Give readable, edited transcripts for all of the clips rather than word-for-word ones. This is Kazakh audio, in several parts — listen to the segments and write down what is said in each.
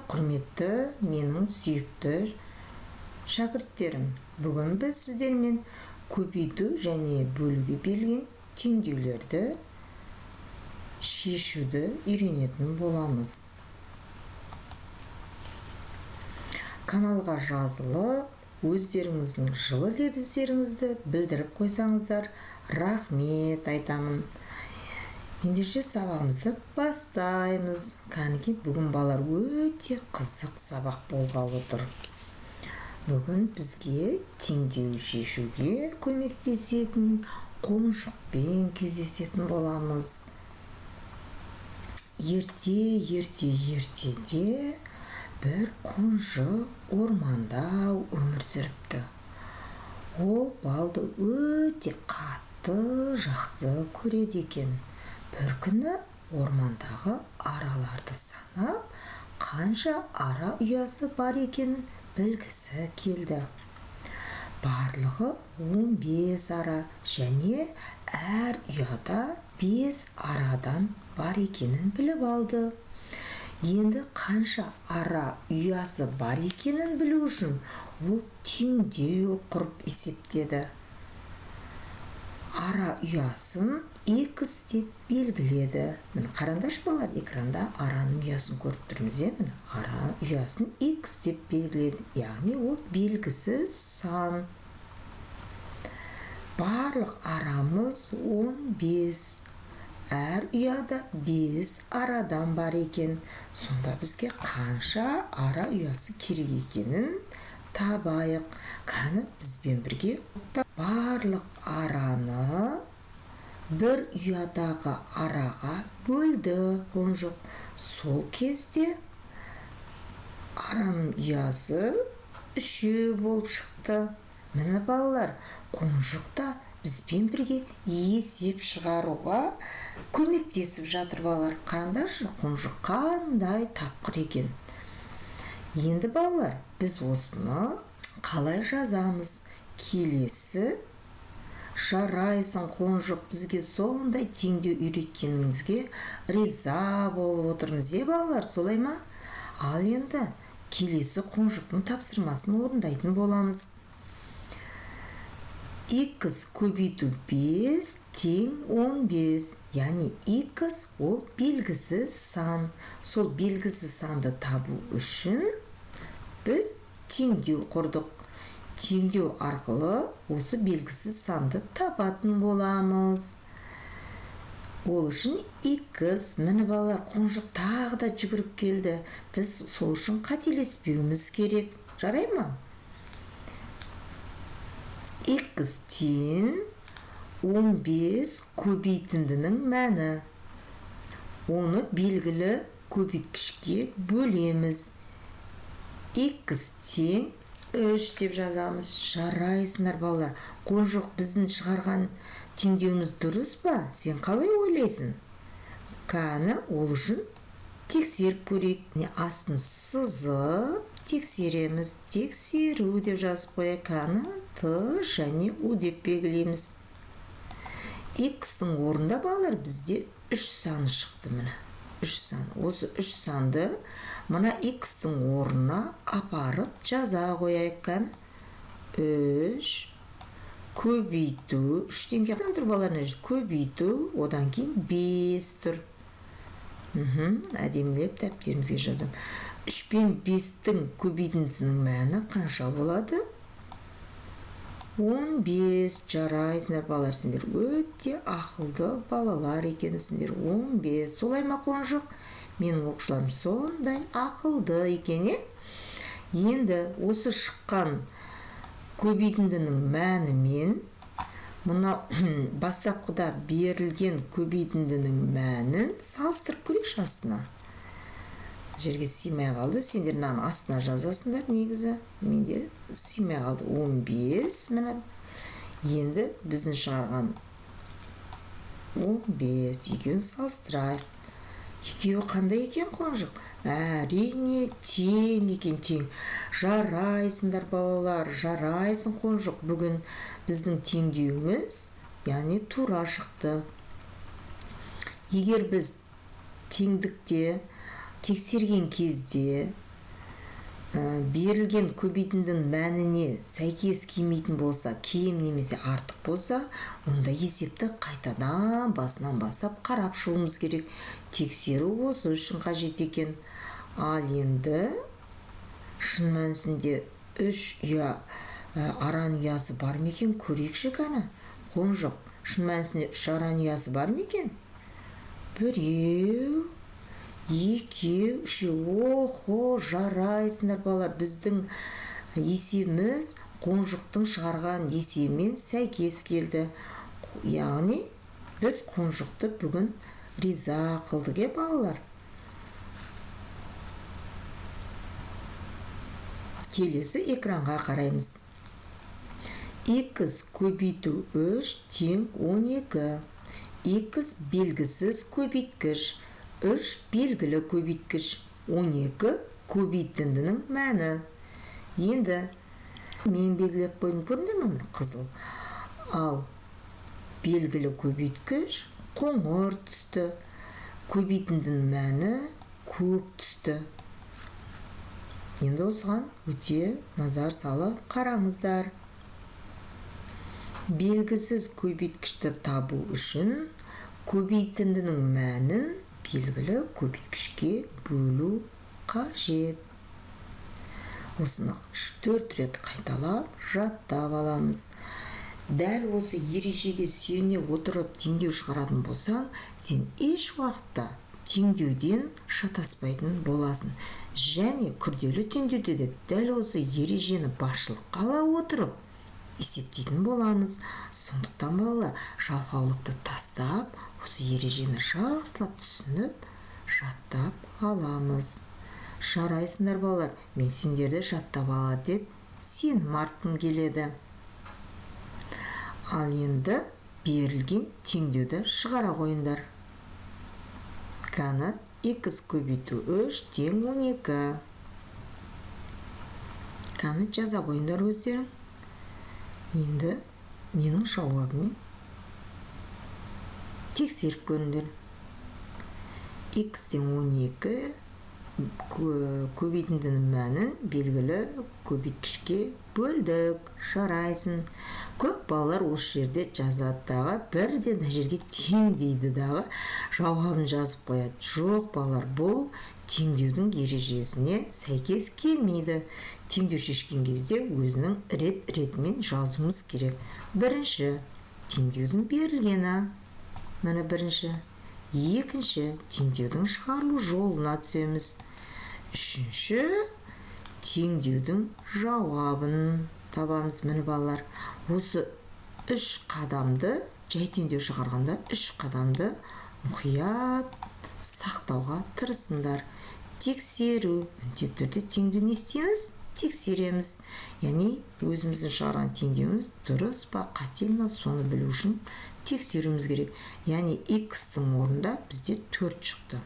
құрметті менің сүйікті шәкірттерім. Бүгін біз сіздермен көбейту және бөлуге берілген теңдеулерді шешуді үйренетін боламыз. Каналға жазылып, өздеріңіздің жылы лебіздеріңізді білдіріп қойсаңыздар, рахмет айтамын. Ендеше сабағымызды бастаймыз. Кәнекей, бүгін балалар өте қызық сабақ болғалы тұр. Бүгін бізге теңдеу шешуге көмектесетін қонжықпен кездесетін боламыз. Ертеде бір қонжық орманда өмір сүріпті. Ол балды өте қатты жақсы көреді екен. Бір күні ормандағы араларды санап, қанша ара ұясы бар екенін білгісі келді. Барлығы 15 ара және әр ұяда 5 арадан бар екенін біліп алды. Енді қанша ара ұясы бар екенін білу үшін ол теңдеу құрып есептеді. Ара ұясын X деп белгіледі. Қараңдаршы балалар, экранда араның ұясын көріп тұрмыз. Ара ұясын X деп белгіледі. Яғни ол белгісіз сан. Барлық арамыз 15. Әр ұяда 5 арадан бар екен. Сонда бізге қанша ара ұясы керек екенін табайық. Қане бізбен бірге барлық араны бір ұядағы араға бөлді қонжық. Сол кезде араның ұясы 3 болып шықты. Міне балалар, қонжықта бізбен бірге есеп шығаруға көмектесіп жатыр балалар. Қараңдаршы, қонжық қандай тапқыр екен. Енді балалар, біз осыны қалай жазамыз? Келесі жарайсың қонжық, бізге сондай теңдеу үйреткеніңізге риза болып отырмыз, балалар, солай ма? Ал енді келесі қонжықтың тапсырмасын орындайтын боламыз. X көбейту 5 тең 15, яғни X ол белгісіз сан. Сол белгісіз санды табу үшін біз теңдеу құрдық. Теңдеу арқылы осы белгісіз санды табатын боламыз. Ол үшін X, міне балалар, қонжық тағы да жүгіріп келді. Біз сол үшін қателеспеуіміз керек. Жарай ма? X тең 15 көбейтіндінің мәні. Оны белгілі көбейткішке бөлеміз. X тең 3 деп жазамыз. Жарайсыңдар балалар. Қонжық біздің шығарған теңдеуіміз дұрыс па? Сен қалай ойлайсың? Кәні ол үшін тексеріп көрейік. Астын сызып тексереміз. Тексеру деп жазып қояйық. Кәні Т және У деп белгілейміз. X-тің орнында балалар бізде 3 саны шықты. Міне 3 сан. Осы 3 санды мына X-тің орнына апарып жаза қояйық. Кәні 3 көбейту 3-тен кейін тұр балалар, көбейту, одан кейін 5 тұр. Әдемілеп дәптерімізге жазам. 3 пен 5-тің көбейтіндісінің мәні қанша болады? 15. Жарайсыңдар балалар, сендер өте ақылды балалар екенсіңдер. 15. Солай ма қонжық? Менің оқушыларым сондай ақылды екен. Енді осы шыққан көбейтіндінің мәнімен мына бастапқыда берілген көбейтіндінің мәнін салыстырып көрейікші астына. Жерге симай қалды. Сендер мынаның астына жазасыңдар негізі. Менде симай қалды. 15. Міне. Енді біздің шығарған 15. Екеуін салыстырайық. Екеуі қандай екен қонжық? Әрине тең екен, тең. Жарайсыңдар балалар, жарайсың қонжық. Бүгін біздің теңдеуіміз, яғни тура шықты. Егер біз теңдікте тексерген кезде берілген көбейтіндің мәніне сәйкес келмейтін болса, кем немесе артық болса, онда есепті қайтадан басынан бастап қарап шығуымыз керек. Тексеру осы үшін қажет екен. Ал енді шын мәнісінде 3 ұя аран ұясы бар ма екен, көрейікші қана. Жоқ. Шын мәнісінде 3 аран ұясы бар ма екен? 1, 2, 3. Охо, жарайсыңдар балалар. Біздің есебіміз қонжықтың шығарған есебімен сәйкес келді. Яғни біз қонжықты бүгін риза қылдық, балалар. Келесі экранға қараймыз. X көбейту 3 тең 12. X белгісіз көбейткіш, 3 белгілі көбейткіш, 12 көбейтіндінің мәні. Енді мен белгілеп қойдым, көрдіңдер ме? Қызыл. Ал белгілі көбейткіш қоңыр түсті. Көбейтіндінің мәні көк түсті. Енді осыған өте назар салып қараңыздар. Белгісіз көбейткішті табу үшін көбейтіндінің мәнін белгілі көбейткішке бөлу қажет. Осыны 4 рет қайталап жаттап аламыз. Дәл осы ережеге сүйене отырып теңдеу шығаратын болсаң, сен еш уақытта теңдеуден шатаспайтын боласың. Және күрделі теңдеуде де дәл осы ережені басшылыққа ала отырып есептейтін боламыз. Сондықтан балалар, жалқаулықты тастап, осы ережені жақсылап түсініп, жаттап аламыз. Жарайсыңдар балалар, мен сендерді жаттап алады деп сенім артқым келеді. Ал енді берілген теңдеуді шығара қойыңдар. Қана X көбейту 3 тең 12. Қана жаза қойыңдар өздерің. Енді менің жауабымен тексеріп көріңдер. X тең 12 көбейтіндінің мәнін белгілі көбейткішке бөлдік. Жарайсың. Көп балалар осы жерде жазаттағы бірден жерге тең дейді дағы жауабын жазып қояды. Жоқ балалар, бұл теңдеудің ережесіне сәйкес келмейді. Теңдеу шешкен кезде өзінің ретімен жазуымыз керек. Бірінші, теңдеудің берілгені. Міне бірінші. Екінші, теңдеудің шығарылу жолына түсеміз. Үшінші, теңдеудің жауабын табамыз. Міне балалар, осы 3 қадамды, жай теңдеу шығарғанда 3 қадамды мұқият сақтауға тырысыңдар. Тексеру. Міндетті түрде теңдеу не істейміз? Тексереміз. Яғни өзіміздің шығарған теңдеуіміз дұрыс па, қате ме, соны білу үшін тексеруіміз керек. Яғни X-тің орнында бізде 4 шықты.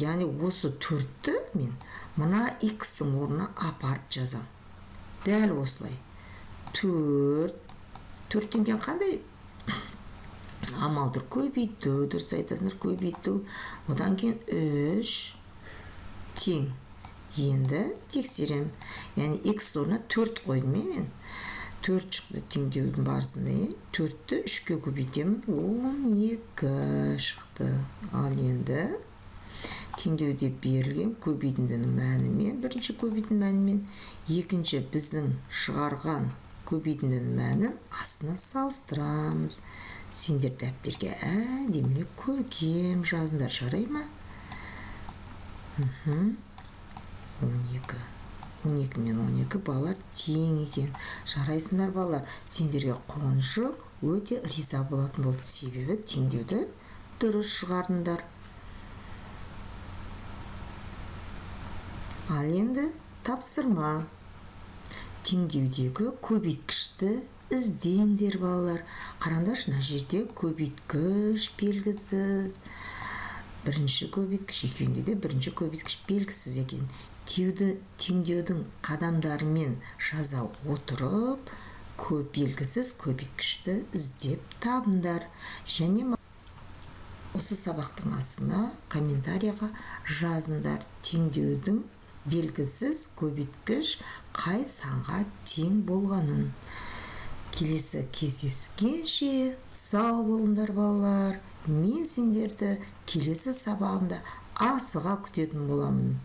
Яғни осы 4-ті мен мына X-тің орнына апарып жазам. Дәл осылай. 4-тен кейін қандай? Амалдыр көбейту, дұрыс айтасыңдар, көбейту. Одан кейін 3 тең. Енді тексерем. Яғни X орнына 4 қойдым мен. 4 шықты теңдеудің барысында. 4-ті 3-ке көбейтемін. 12 шықты. Ал енді теңдеуде берілген көбейтіндінің мәнімен, бірінші көбейтін мәнімен, екінші біздің шығарған көбейтіндінің мәнін астына салыстырамыз. Сендер дәптерге әдемілеп көркем жазыңдар, жарай ма? 12. 12 мен 12 балалар тең екен. Жарайсыңдар балалар. Сендерге қонжық өте риза болатын болды. Себебі теңдеуді дұрыс шығардыңдар. Ал енді тапсырма. Теңдеудегі көбейткішті іздеңдер балалар. Қараңдаршы, мына жерде көбейткіш белгісіз. Бірінші көбейткіш, екеуінде де бірінші көбейткіш белгісіз екен. Теңдеудің қадамдарымен жаза отырып, белгісіз көбейткішті іздеп табыңдар. Және осы сабақтың астына комментарияға жазыңдар. Теңдеудің белгісіз көбейткіш қай санға тең болғанын. Келесі кездескенше сау болыңдар балалар. Мен сендерді келесі сабағымда асыға күтетін боламын.